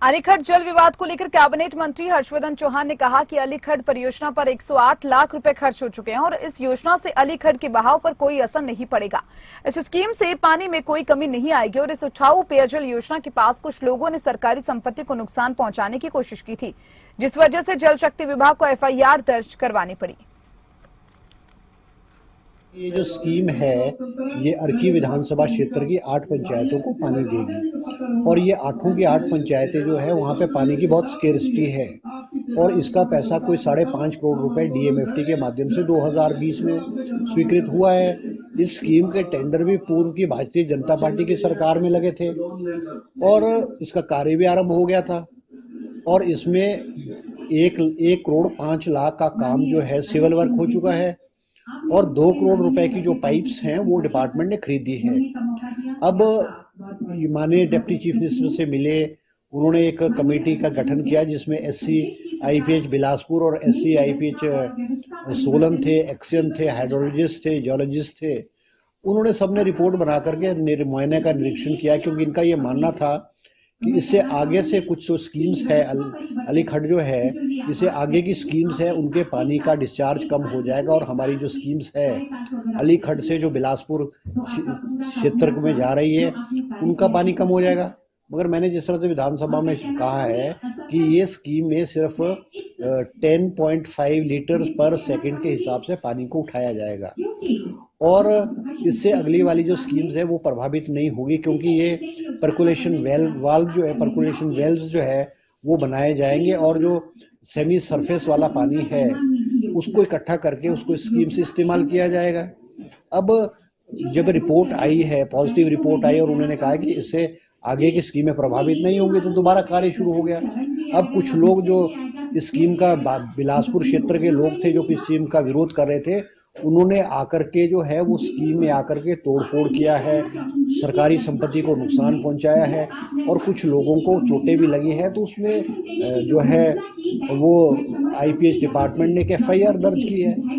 अलीखड़ जल विवाद को लेकर कैबिनेट मंत्री हर्षवर्धन चौहान ने कहा कि अलीखड़ परियोजना पर 108 लाख रुपए खर्च हो चुके हैं और इस योजना से अलीखड़ के बहाव पर कोई असर नहीं पड़ेगा। इस स्कीम से पानी में कोई कमी नहीं आएगी और इस उठाऊ पेयजल योजना के पास कुछ लोगों ने सरकारी संपत्ति को नुकसान पहुंचाने की कोशिश की थी, जिस वजह से जल शक्ति विभाग को FIR दर्ज करवानी पड़ी। ये जो स्कीम है ये अर्की विधानसभा क्षेत्र की 8 पंचायतों को पानी देगी और ये 8 की 8 पंचायतें जो है वहाँ पे पानी की बहुत स्केर्सिटी है और इसका पैसा कोई 5.5 करोड़ रुपए DMFT के माध्यम से 2020 में स्वीकृत हुआ है। इस स्कीम के टेंडर भी पूर्व की भारतीय जनता पार्टी की सरकार में लगे थे और इसका कार्य भी आरंभ हो गया था और इसमें 1 करोड़ 5 लाख का काम जो है सिविल वर्क हो चुका है और 2 करोड़ रुपए की जो पाइप्स हैं वो डिपार्टमेंट ने खरीदी है। अब माननीय डिप्टी चीफ मिनिस्टर से मिले, उन्होंने एक कमेटी का गठन किया जिसमें SC IPH बिलासपुर और SC IPH सोलन थे, एक्सियन थे, हाइड्रोलॉजिस्ट थे, जियोलॉजिस्ट थे। उन्होंने सबने रिपोर्ट बना करके मुआयने का निरीक्षण किया क्योंकि इनका ये मानना था कि इससे आगे से कुछ जो स्कीम्स है अलीखड़ जो है इससे आगे की स्कीम्स है उनके पानी का डिस्चार्ज कम हो जाएगा और हमारी जो स्कीम्स है अलीखड़ से जो बिलासपुर क्षेत्र में जा रही है उनका पानी कम हो जाएगा। मगर मैंने जिस तरह से विधानसभा में कहा है कि ये स्कीम में सिर्फ 10.5 लीटर पर सेकंड के हिसाब से पानी को उठाया जाएगा और इससे अगली वाली जो स्कीम्स है वो प्रभावित नहीं होगी क्योंकि ये पर्कुलेशन वाल्व जो है पर्कुलेशन वेल्व्स जो है वो बनाए जाएंगे और जो सेमी सरफेस वाला पानी है उसको इकट्ठा करके उसको स्कीम से इस्तेमाल किया जाएगा। अब जब रिपोर्ट आई है, पॉजिटिव रिपोर्ट आई और उन्होंने कहा कि इससे आगे की स्कीमें प्रभावित नहीं होंगी तो दोबारा कार्य शुरू हो गया। अब कुछ लोग जो इस स्कीम का बिलासपुर क्षेत्र के लोग थे जो इस स्कीम का विरोध कर रहे थे, उन्होंने आकर के जो है वो स्कीम में आकर के तोड़फोड़ किया है, सरकारी संपत्ति को नुकसान पहुंचाया है और कुछ लोगों को चोटें भी लगी हैं। तो उसमें जो है वो IPH डिपार्टमेंट ने एक FIR दर्ज की है।